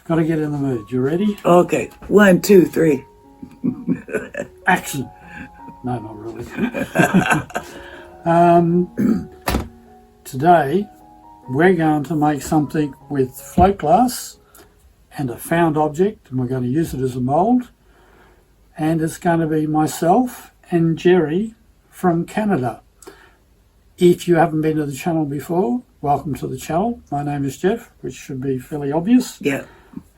Got to get in the mood. You ready? Okay, 1, 2, 3. Action. No, not really. Today, we're going to make something with float glass and a found object, and we're going to use it as a mould. And it's going to be myself and Gerri from Canada. If you haven't been to the channel before, welcome to the channel. My name is Jeff, which should be fairly obvious. Yeah.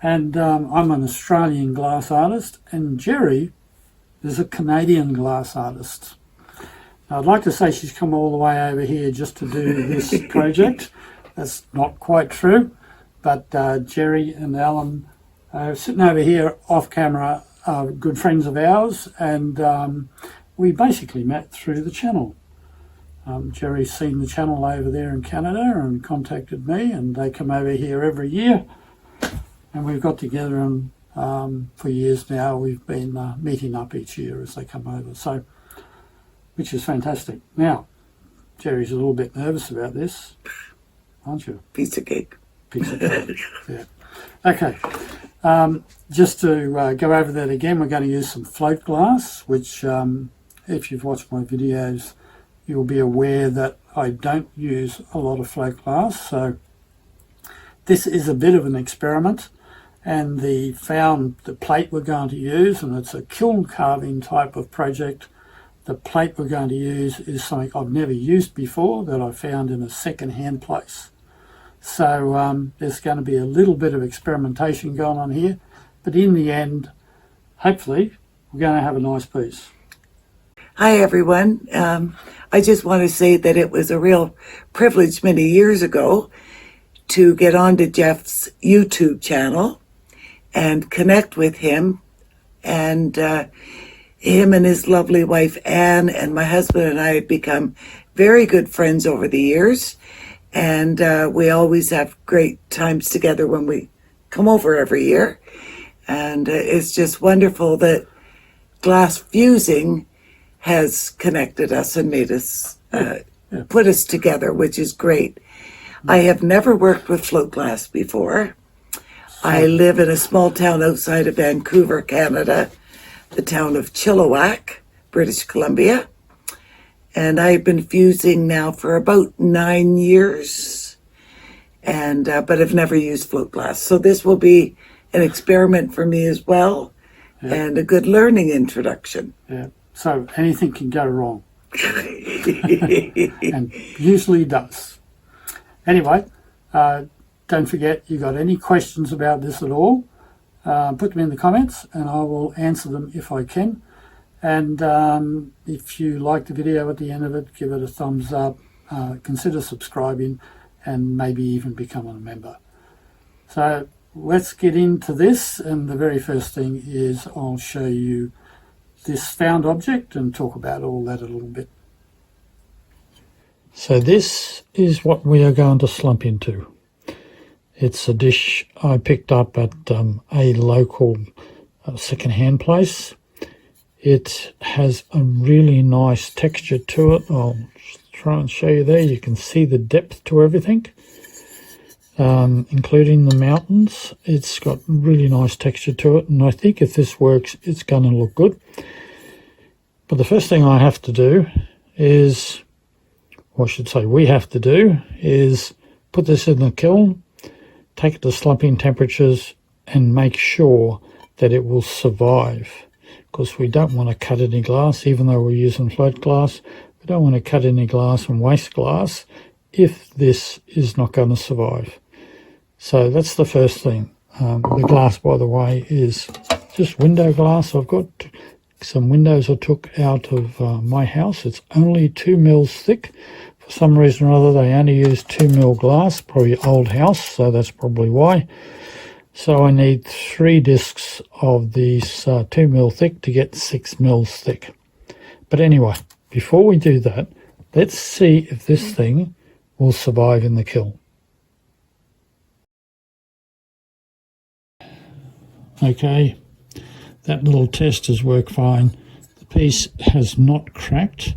And I'm an Australian glass artist, and Gerri is a Canadian glass artist. Now, I'd like to say she's come all the way over here just to do this project. That's not quite true, but Gerri and Alan are sitting over here off camera, are good friends of ours, and we basically met through the channel. Gerri's seen the channel over there in Canada and contacted me, and they come over here every year, and we've got together, and for years now we've been meeting up each year as they come over, so which is fantastic. Now, Gerri's a little bit nervous about this, aren't you? Piece of cake. Piece of cake. Yeah. Okay. Just to go over that again, we're going to use some float glass, which if you've watched my videos, you'll be aware that I don't use a lot of float glass. So this is a bit of an experiment, and the plate we're going to use, and it's a kiln carving type of project. The plate we're going to use is something I've never used before that I found in a second-hand place. So there's going to be a little bit of experimentation going on here, but in the end, hopefully, we're going to have a nice piece. Hi, everyone. I just want to say that it was a real privilege many years ago to get onto Jeff's YouTube channel and connect with him, and him and his lovely wife, Anne, and my husband and I have become very good friends over the years. And we always have great times together when we come over every year. And it's just wonderful that glass fusing has connected us and made us, put us together, which is great. I have never worked with float glass before. I live in a small town outside of Vancouver, Canada, the town of Chilliwack, British Columbia. And I've been fusing now for about 9 years, and but I've never used float glass. So this will be an experiment for me as well, and a good learning introduction. Yeah. So anything can go wrong, and usually does. Anyway, don't forget, you got any questions about this at all, put them in the comments, and I will answer them if I can. And if you like the video at the end of it, give it a thumbs up, consider subscribing, and maybe even become a member. So let's get into this, and the very first thing is I'll show you this found object and talk about all that a little bit. So this is what we are going to slump into. It's a dish I picked up at a local second-hand place. It has a really nice texture to it. I'll try and show you there. You can see the depth to everything, including the mountains. It's got really nice texture to it, and I think if this works, it's going to look good. But the first thing I have to do is, or I should say we have to do, is put this in the kiln, take it to slumping temperatures, and make sure that it will survive. Because we don't want to cut any glass, even though we're using float glass. We don't want to cut any glass and waste glass if this is not going to survive. So that's the first thing. The glass, by the way, is just window glass. I've got some windows I took out of my house. It's only 2 mils thick. For some reason or other, they only use 2 mil glass, probably old house, so that's probably why. So I need 3 discs of these 2 mil thick to get 6 mils thick. But anyway, before we do that, let's see if this thing will survive in the kiln. Okay, that little test has worked fine. The piece has not cracked,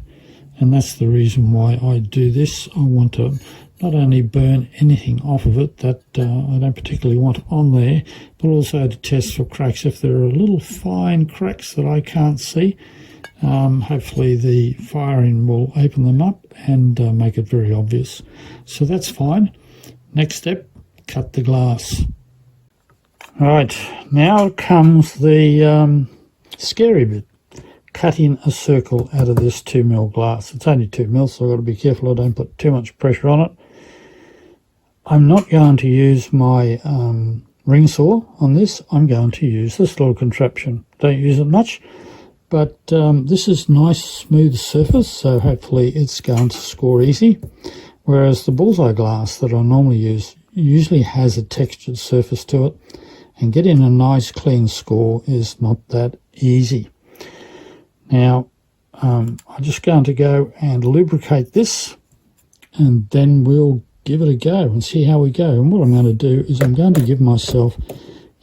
and that's the reason why I do this. I want to not only burn anything off of it that I don't particularly want on there, but also to test for cracks. If there are little fine cracks that I can't see, hopefully the firing will open them up and make it very obvious. So that's fine. Next step, cut the glass. Right, now comes the scary bit. Cutting a circle out of this 2mm glass. It's only 2mm, so I've got to be careful I don't put too much pressure on it. I'm not going to use my ring saw on this. I'm going to use this little contraption. Don't use it much, but this is nice smooth surface, so hopefully it's going to score easy. Whereas the Bullseye glass that I normally use usually has a textured surface to it, and getting a nice clean score is not that easy. Now, I'm just going to go and lubricate this, and then we'll give it a go and see how we go. And what I'm going to do is I'm going to give myself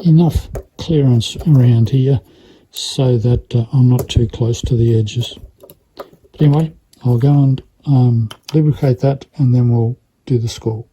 enough clearance around here so that I'm not too close to the edges. But anyway, I'll go and lubricate that, and then we'll do the score.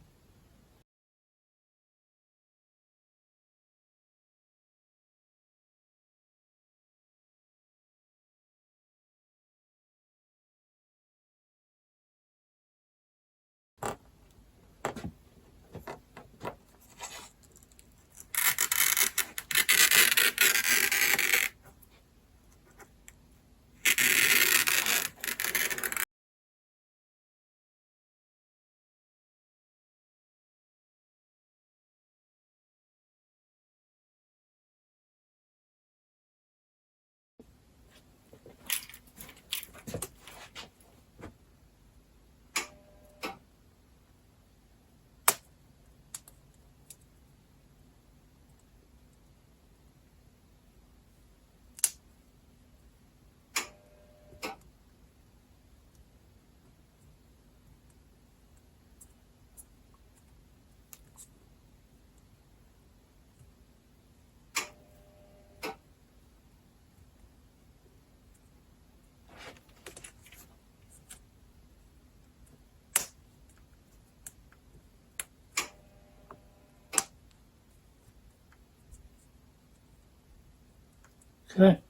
Okay,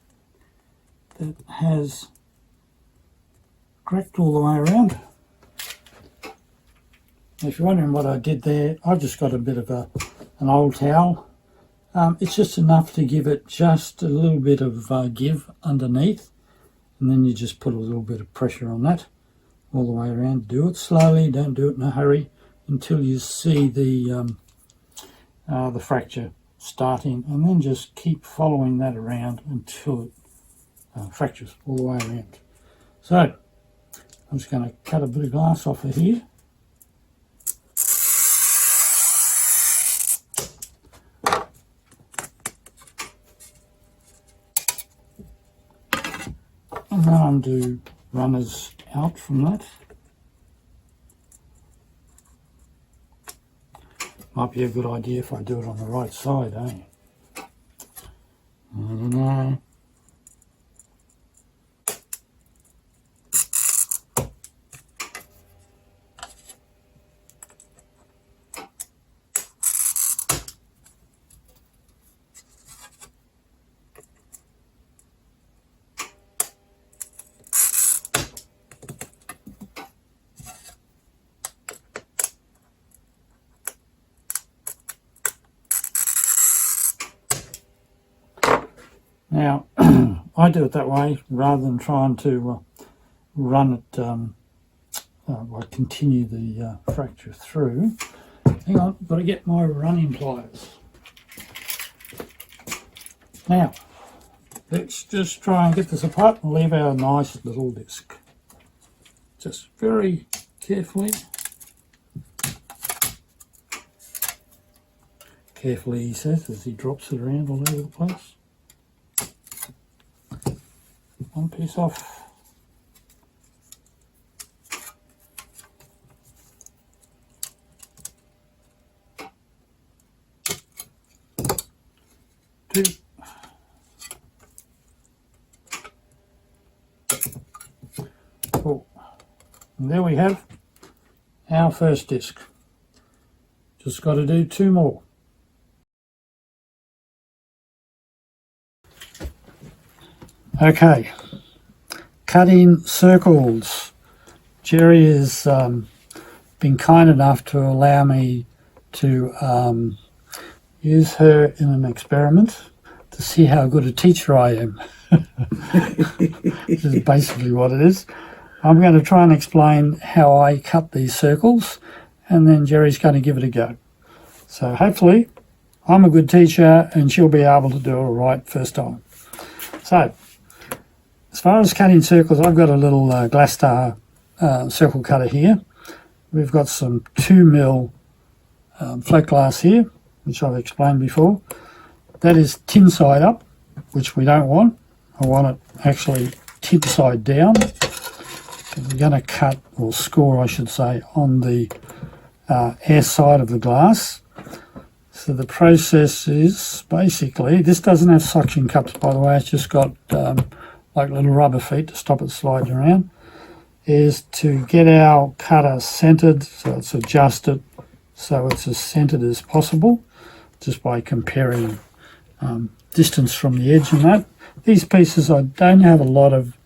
that has cracked all the way around. If you're wondering what I did there, I've just got a bit of an old towel. It's just enough to give it just a little bit of give underneath, and then you just put a little bit of pressure on that all the way around. Do it slowly, don't do it in a hurry until you see the fracture starting, and then just keep following that around until it fractures all the way around. So I'm just going to cut a bit of glass off of here. And then I'm going to do runners out from that. Might be a good idea if I do it on the right side, eh? I don't know. Now, I do it that way rather than trying to run it, continue the fracture through. Hang on, I've got to get my running pliers. Now, let's just try and get this apart and leave our nice little disc. Just very carefully. Carefully, he says, as he drops it around all over the place. One piece off. Two. Four. And there we have our first disc. Just got to do 2 more. Okay, cutting circles. Gerri has been kind enough to allow me to use her in an experiment to see how good a teacher I am. This is basically what it is. I'm going to try and explain how I cut these circles, and then Gerri's going to give it a go. So hopefully I'm a good teacher and she'll be able to do it all right first time. So as far as cutting circles, I've got a little glass star circle cutter here. We've got some 2mm float glass here, which I've explained before. That is tin side up, which we don't want. I want it actually tip side down. We're going to cut, or score I should say, on the air side of the glass. So the process is basically, this doesn't have suction cups by the way, it's just got like little rubber feet to stop it sliding around, is to get our cutter centered, so it's adjusted so it's as centered as possible, just by comparing distance from the edge and that. These pieces, I don't have a lot of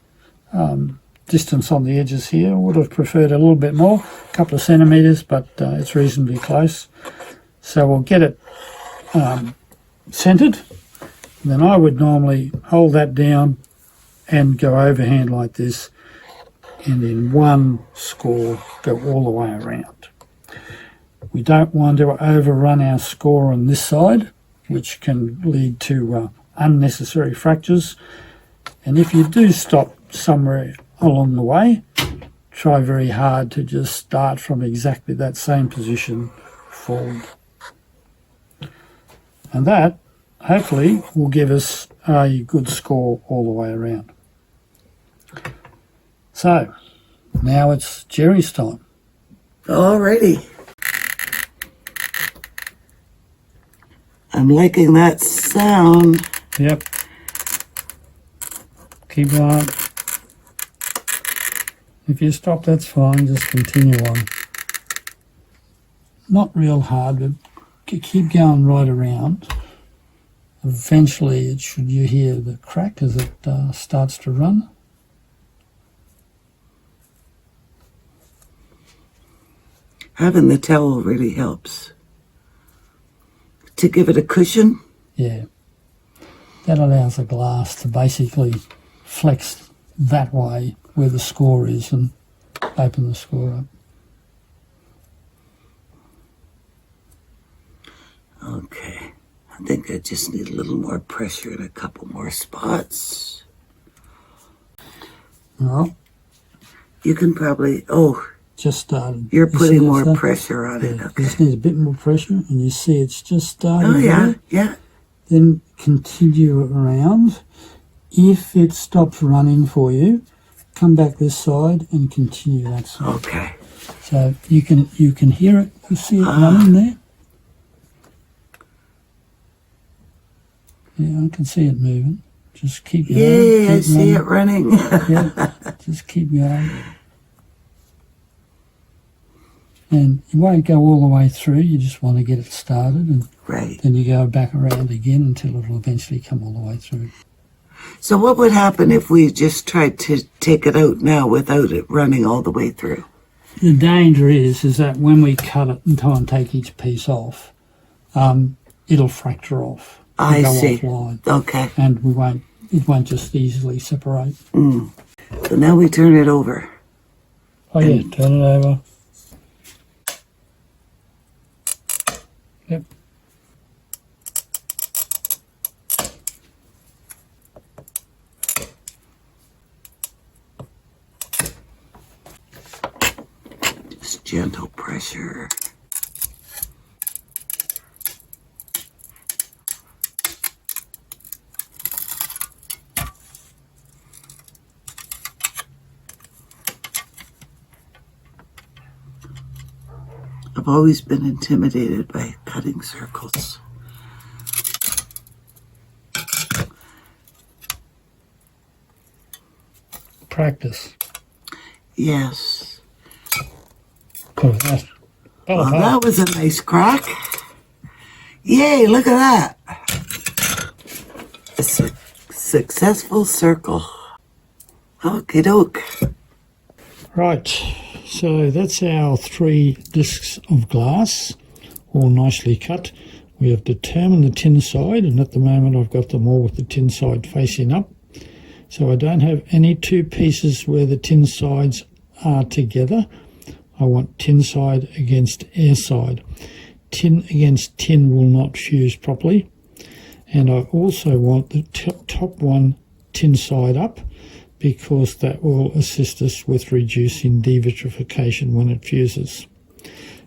distance on the edges here. I would have preferred a little bit more, a couple of centimetres, but it's reasonably close. So we'll get it centered. And then I would normally hold that down and go overhand like this, and in one score go all the way around. We don't want to overrun our score on this side, which can lead to unnecessary fractures. And if you do stop somewhere along the way, try very hard to just start from exactly that same position forward. And that hopefully will give us a good score all the way around. So now it's Gerri's time. Alrighty. I'm liking that sound. Yep. Keep going. If you stop, that's fine. Just continue on. Not real hard, but keep going right around. Eventually, you hear the crack as it starts to run. Having the towel really helps. To give it a cushion? Yeah. That allows the glass to basically flex that way where the score is and open the score up. Okay. I think I just need a little more pressure in a couple more spots. Well, you can probably, just started. You're putting more pressure on it. Okay. Just needs a bit more pressure, and you see it's just starting. Oh, yeah, yeah. Then continue around. If it stops running for you, come back this side and continue that side. Okay. So you can hear it. You see it running there. Yeah, I can see it moving. Just keep going. Yeah, I see it running. Yeah, just keep going. And you won't go all the way through, you just want to get it started, and then you go back around again until it'll eventually come all the way through. So what would happen if we just tried to take it out now without it running all the way through? The danger is that when we cut it and try and take each piece off, it'll fracture off. I see. Offline, okay. And it won't just easily separate. So now we turn it over. Oh yeah, turn it over. Yep. Just gentle pressure. I've always been intimidated by cutting circles. Practice. Yes. Got a nice Well, that was a nice crack. Yay, look at that. A successful circle. Okie doke. Right, so that's our 3 discs of glass, all nicely cut. We have determined the tin side, and at the moment I've got them all with the tin side facing up. So I don't have any 2 pieces where the tin sides are together. I want tin side against air side. Tin against tin will not fuse properly. And I also want the top one tin side up, because that will assist us with reducing devitrification when it fuses.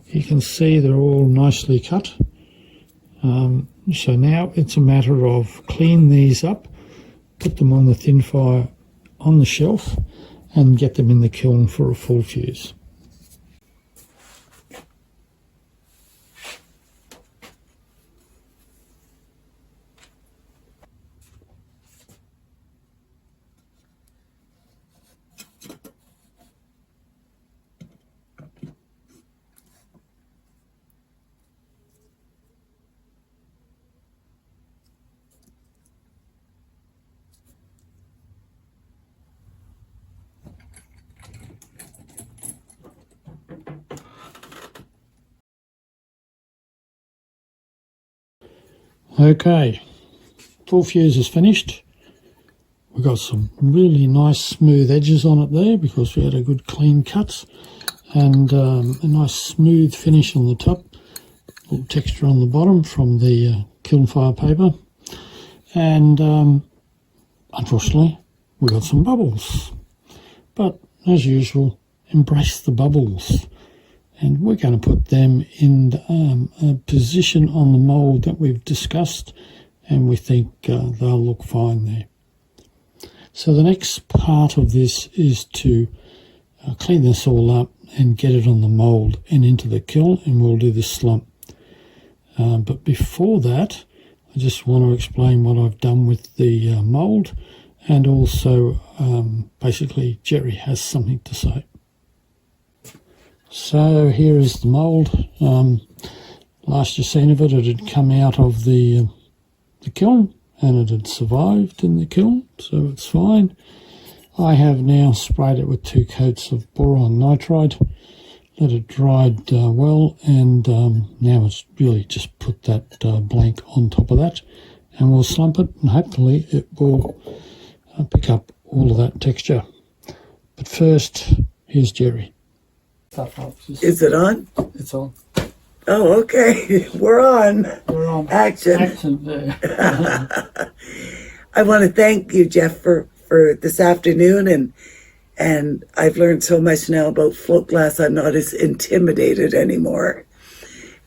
You can see they're all nicely cut. So now it's a matter of clean these up, put them on the thin fire on the shelf, and get them in the kiln for a full fuse. Okay, full fuse is finished. We've got some really nice smooth edges on it there because we had a good clean cut, and a nice smooth finish on the top, a little texture on the bottom from the kiln fire paper, and unfortunately we got some bubbles, but as usual, embrace the bubbles. And we're going to put them in a position on the mould that we've discussed, and we think they'll look fine there. So the next part of this is to clean this all up and get it on the mould and into the kiln, and we'll do the slump. But before that, I just want to explain what I've done with the mould, and also basically Gerri has something to say. So here is the mould. Last you seen of it, it had come out of the kiln, and it had survived in the kiln, so it's fine. I have now sprayed it with 2 coats of boron nitride, let it dried well, and now it's really just put that blank on top of that, and we'll slump it, and hopefully it will pick up all of that texture. But first, here's Gerri. Is it on? It's on. Oh, okay. We're on. We're on. Action. Action there. I want to thank you, Jeff, for this afternoon, and I've learned so much now about float glass. I'm not as intimidated anymore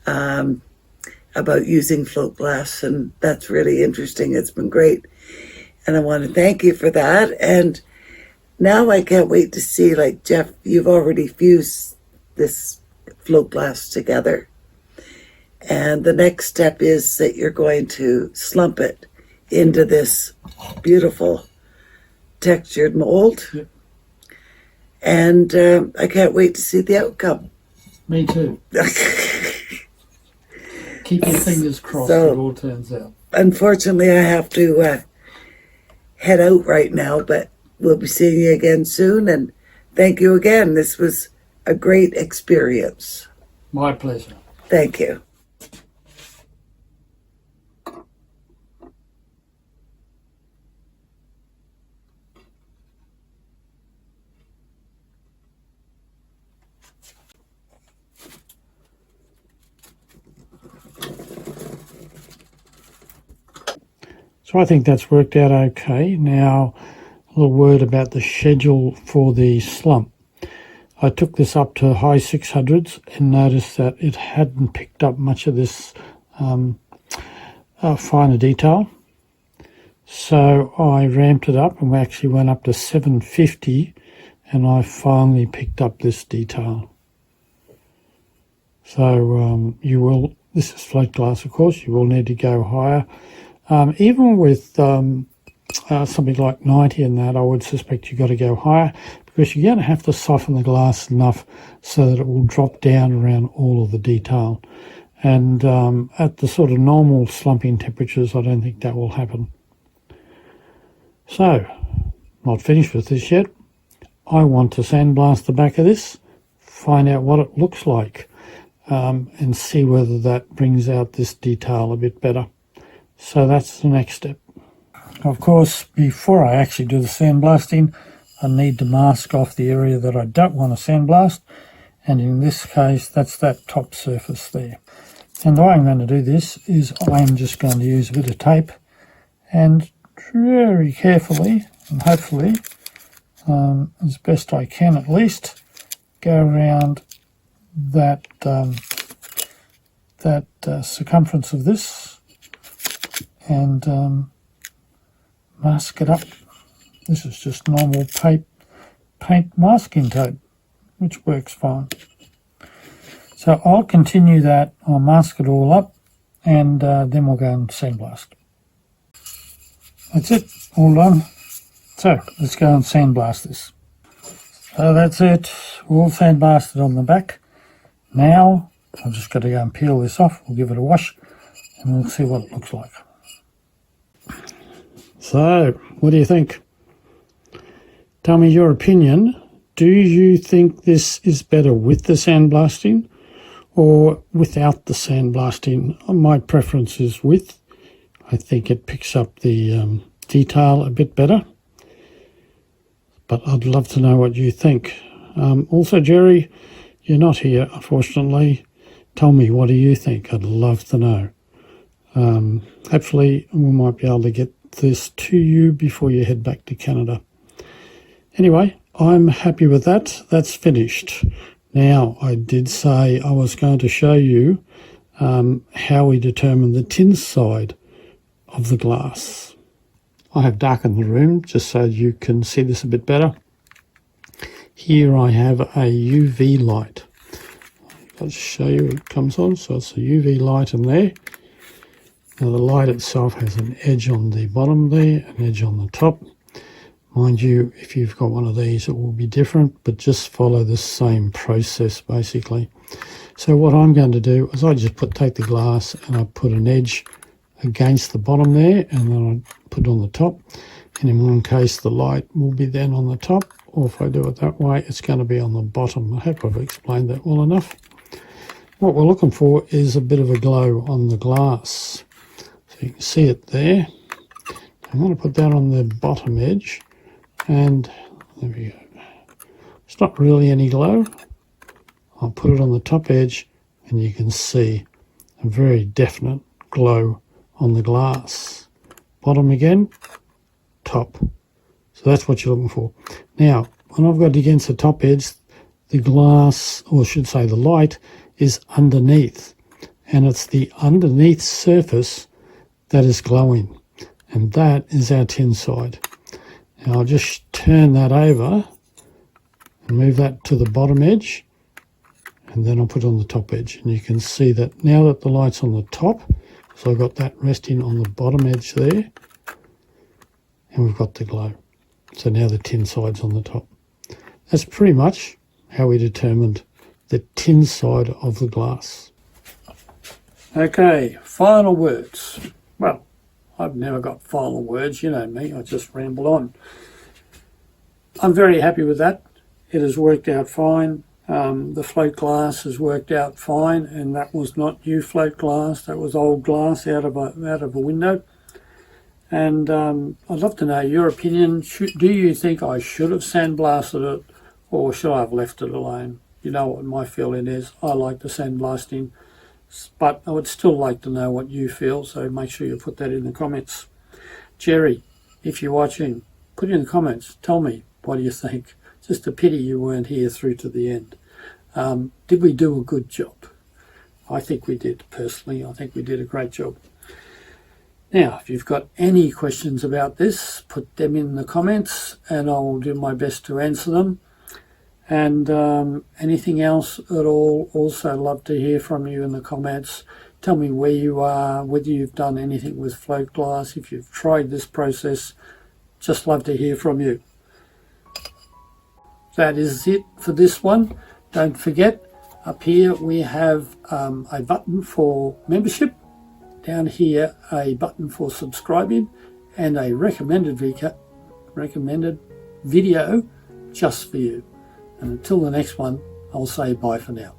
about using float glass, and that's really interesting. It's been great, and I want to thank you for that. And now I can't wait to see, like, Jeff, you've already fused this float glass together. And the next step is that you're going to slump it into this beautiful textured mold. Yep. And I can't wait to see the outcome. Me too. Keep your fingers crossed So, it all turns out. Unfortunately, I have to head out right now, but we'll be seeing you again soon. And thank you again. This was a great experience. My pleasure. Thank you. So I think that's worked out okay. Now, a little word about the schedule for the slump. I took this up to high 600s and noticed that it hadn't picked up much of this finer detail. So I ramped it up, and we actually went up to 750, and I finally picked up this detail. So this is float glass, of course, you will need to go higher. Even with something like 90 and that, I would suspect you've got to go higher, because you're going to have to soften the glass enough so that it will drop down around all of the detail. And at the sort of normal slumping temperatures, I don't think that will happen. So, not finished with this yet. I want to sandblast the back of this, find out what it looks like, and see whether that brings out this detail a bit better. So that's the next step. Of course, before I actually do the sandblasting, I need to mask off the area that I don't want to sandblast, and in this case, that's that top surface there. And the way I'm going to do this is I'm just going to use a bit of tape and very carefully, and hopefully, as best I can at least, go around that circumference of this and mask it up. This is just normal paint masking tape, which works fine. So I'll continue that, I'll mask it all up, and then we'll go and sandblast. That's it, all done. So let's go and sandblast this. So that's it, all sandblasted on the back. Now I've just got to go and peel this off, we'll give it a wash, and we'll see what it looks like. So, what do you think? Tell me your opinion. Do you think this is better with the sandblasting or without the sandblasting? My preference is with. I think it picks up the detail a bit better. But I'd love to know what you think. Also, Gerri, you're not here, unfortunately. Tell me, what do you think? I'd love to know. Hopefully, we might be able to get this to you before you head back to Canada. Anyway, I'm happy with that. That's finished. Now, I did say I was going to show you how we determine the tin side of the glass. I have darkened the room just so you can see this a bit better. Here I have a UV light. I'll show you it comes on. So it's a UV light in there. Now the light itself has an edge on the bottom there, an edge on the top. Mind you, if you've got one of these, it will be different, but just follow the same process basically. So what I'm going to do is I just take the glass and I put an edge against the bottom there, and then I put it on the top. And in one case, the light will be then on the top, or if I do it that way, it's going to be on the bottom. I hope I've explained that well enough. What we're looking for is a bit of a glow on the glass. So you can see it there. I'm going to put that on the bottom edge, and there we go. It's not really any glow. I'll put it on the top edge, and you can see a very definite glow on the glass. Bottom again, top. So that's what you're looking for. Now, when I've got it against the top edge, the glass, or I should say the light, is underneath. And it's the underneath surface that is glowing. And that is our tin side. Now I'll just turn that over and move that to the bottom edge. And then I'll put it on the top edge. And you can see that now that the light's on the top, so I've got that resting on the bottom edge there, and we've got the glow. So now the tin side's on the top. That's pretty much how we determined the tin side of the glass. Okay, final words. Well, I've never got final words, you know me, I just ramble on. I'm very happy with that. It has worked out fine. The float glass has worked out fine, and that was not new float glass, that was old glass out of a window. And I'd love to know your opinion. Do you think I should have sandblasted it, or should I have left it alone? You know what my feeling is. I like the sandblasting, but I would still like to know what you feel, so make sure you put that in the comments. Gerri, if you're watching, put it in the comments. Tell me, what do you think? Just a pity you weren't here through to the end. Did we do a good job? I think we did, personally. I think we did a great job. Now, if you've got any questions about this, put them in the comments and I'll do my best to answer them. And anything else at all, also love to hear from you in the comments. Tell me where you are, whether you've done anything with float glass, if you've tried this process. Just love to hear from you. that is it for this one. Don't forget, up here we have a button for membership, down here a button for subscribing, and a recommended video just for you. And until the next one, I'll say bye for now.